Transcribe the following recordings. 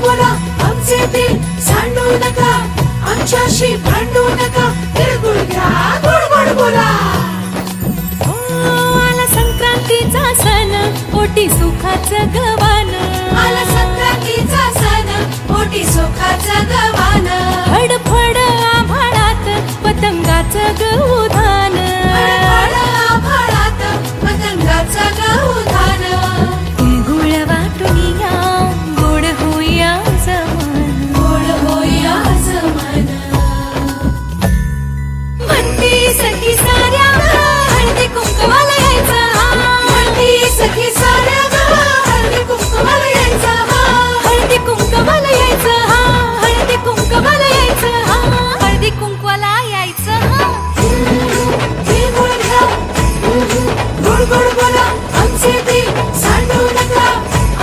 बोला आमचे दिल सांडू नका, आमच्याशी भांडू नका, तिळगुळ घ्या गोड गोड बोला. आला संक्रांतीचा सण, ओटी सुखाचं गवान. आला संक्रांतीचा सण, ओटी सुखाचं गवान. फडफड आभाळात पतंगाचं गौधान. फडफड आभाळात पतंगाचं गौधान. तिळगुळ वाटून या, गोड होईया जमान. गोड होईया जमान. म्हणती सखी साऱ्या हळदी कुंकवाला यायचं. म्हणती सखी साऱ्या हळदी कुंकवाला यायचं. हळदी कुंकवाला यायचं. हळदी कुंकवाला यायचं. हळदी कुंकवाला यायचं. तिळगुळ घ्या गोड गोड बोला आमचे दिल सांडू नका,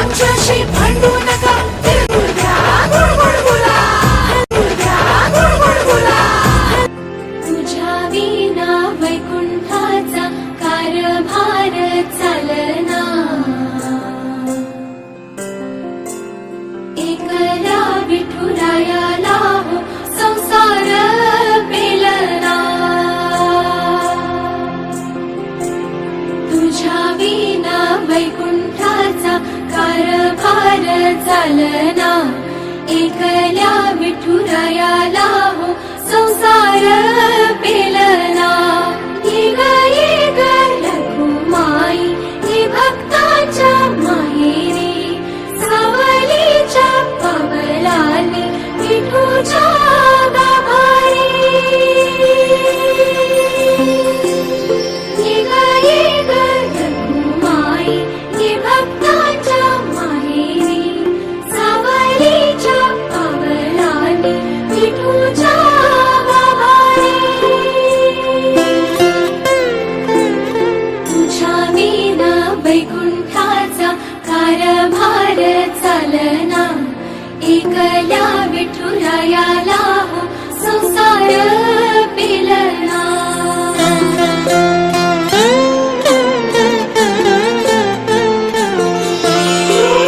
आमच्याशी भांडू नका, तिळगुळ घ्या गोड गोड बोला. तिळगुळ घ्या गोड गोड बोला. तुझ्या विना वैकुंठाचा कारभार चालना. एकल्या विठुरायाला हो संसार पेलना. तुझ्या विना वैकुंठाचा कारभार चालना. एकल्या विठुरायाला हो संसार पेलना. ये ग रघुमाई, ये भक्ताच्या माहेरी, सावलीच्या पवलाने विठूच्या गाभारी. ये ग रघुमाई, ये भक्ताच्या माहेरी, सावलीच्या पवलाने विठूच्या गाभारी. तुझ्या विना वैकुंठाचा कारभार चालना. एकल्या विठुरायाला हो संसार पेलना.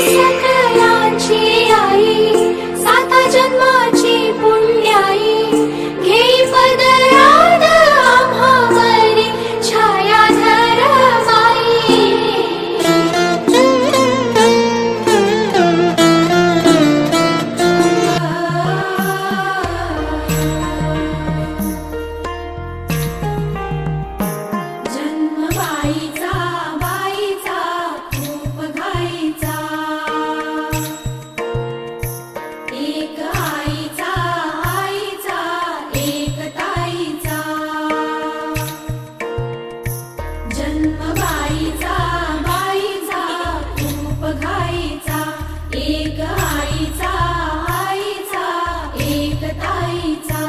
सकलांची आई, साता जन्माची पुण्याई, घेई पदरात आम्हावरी छायाधर माई. जन्मबाईचा बाईचा खूप घाईचा, एक आईचा आईचा एक ताईचा. जन्मबाईचा बाईचा खूप घाईचा, एक आईचा आईचा एक ताईचा.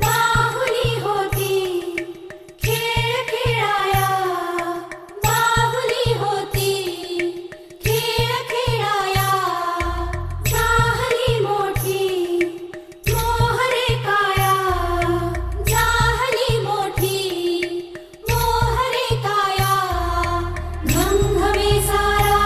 बाहुली होती खेळ खेळाया, बाहुली होती खेळ खेळाया. झाली मोठी मोहरे काया, झाली मोठी मोहरे काया. घमघमे सारा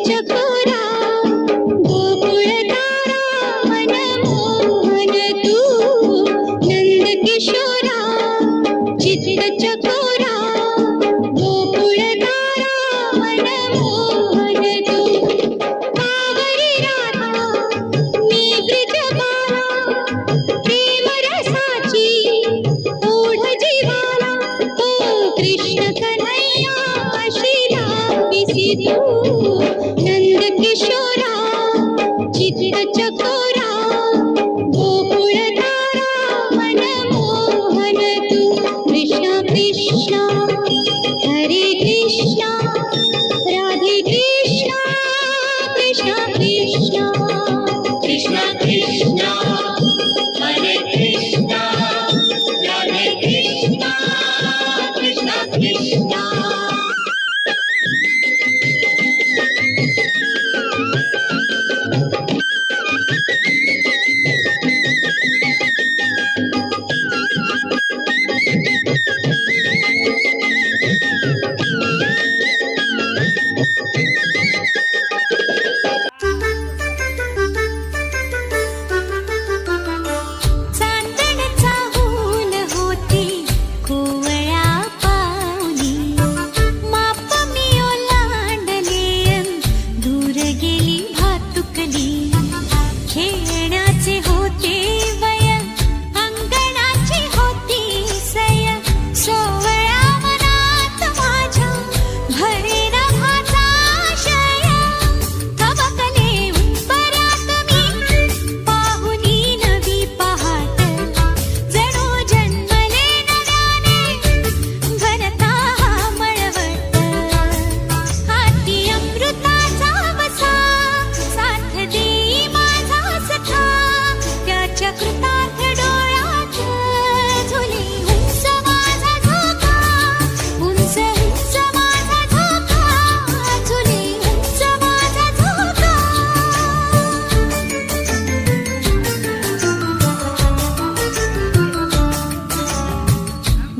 चकोरा गोकुळ तारा मनमोहन तू नंद किशोरा चित्त चकोरा गोकुळ तारा मनमोहन तू पावरी राधा मी ब्रिजबाला प्रेम रसाची ओढ जीवाला तो कृष्ण कन्हैया अशी लाविसी तू नंद किशोरा चित्त चकोरा गोकुळ तारा मनमोहन तू कृष्ण कृष्ण हरे कृष्ण राधे कृष्ण कृष्ण कृष्ण कृष्ण कृष्ण हरे कृष्ण राधे कृष्ण कृष्ण कृष्ण चांदण चाहूल होती कोवळ्या पाऊली माप मी ओलांडले दूर गेली भातुकली खेळण्याचे होते वय अंगणाची होती सय सोवळ्या मनात माझ्या भरे नभाचा शय थबकले उंबरात मी पाहुनी नवी पहाट जणू जन्मले नव्याने घनता मळवट हाती अमृताचा वसा साथ देई माझा सखा त्याच्या कृतार्थ डोळ्यात झुले उंच माझा झोका उंच उंच माझा झोका झुले उंच माझा झोका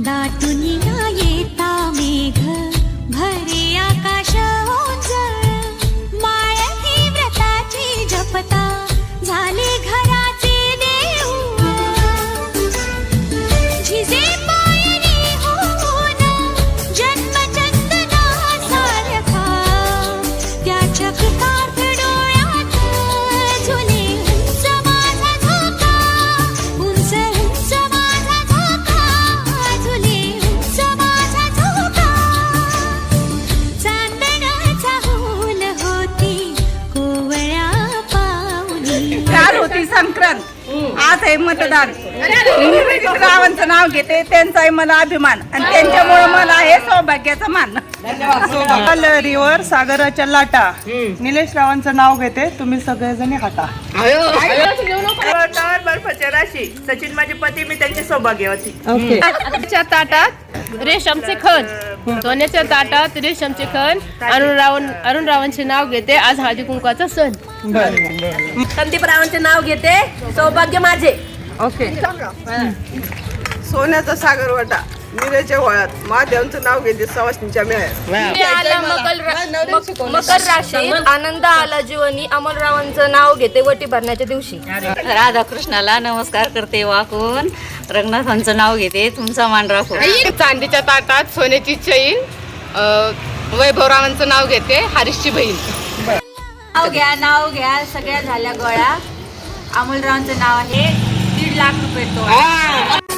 दाटून ना येता मेघ भरे आकाश ओंजळ माळ ही व्रताची जपता झाले घराचे देऊळ झिजे पायरी होऊन जन्मचंदना सारखा त्याच्या कृतार्थ डोळ्यात झुले उंच माझा झोका उंच उंच माझा झोका झुले उंच माझा झोका चांदणाचा हुल होती कोवळ्या पाऊली काल होती संक्रांत आज आहे मतदान मी रावांचं नाव घेते त्यांचाही मला अभिमान आणि त्यांच्यामुळे मला हे सौभाग्याचा मान लहरीवर सागराच्या लाटा निलेश रावांचं नाव घेते तुम्ही सगळेजणी हाता पर्वतावर बर्फाच्या राशी सचिन माझे पती मी त्यांची सौभाग्यवती सोन्याच्या ताटात रेशमचे खण सोन्याच्या ताटात रेशमचे खण अरुण रावांचे नाव घेते आज हळदी कुंकवाचा सण संदीप रावांचे नाव घेते सौभाग्य माझे ओके सोन्याचा सागर वाटा मिरेच्या होळ्यात महादेवांचं नाव घेते सवासणीच्या मेळ्यात आला मकर राशी आनंद आला जीवनी अमोलरावांचं नाव घेते वटी भरण्याच्या दिवशी राधाकृष्णाला नमस्कार करते वाकून रंगनाथांचं नाव घेते तुमचा मान राखून चांदीच्या ताटात सोन्याची चैन वैभवरावांचं नाव घेते हरीशची बहीण नाव घ्या सगळ्या झाल्या गोळ्या अमोलरावांचं नाव आहे 1.5 लाख रुपये तो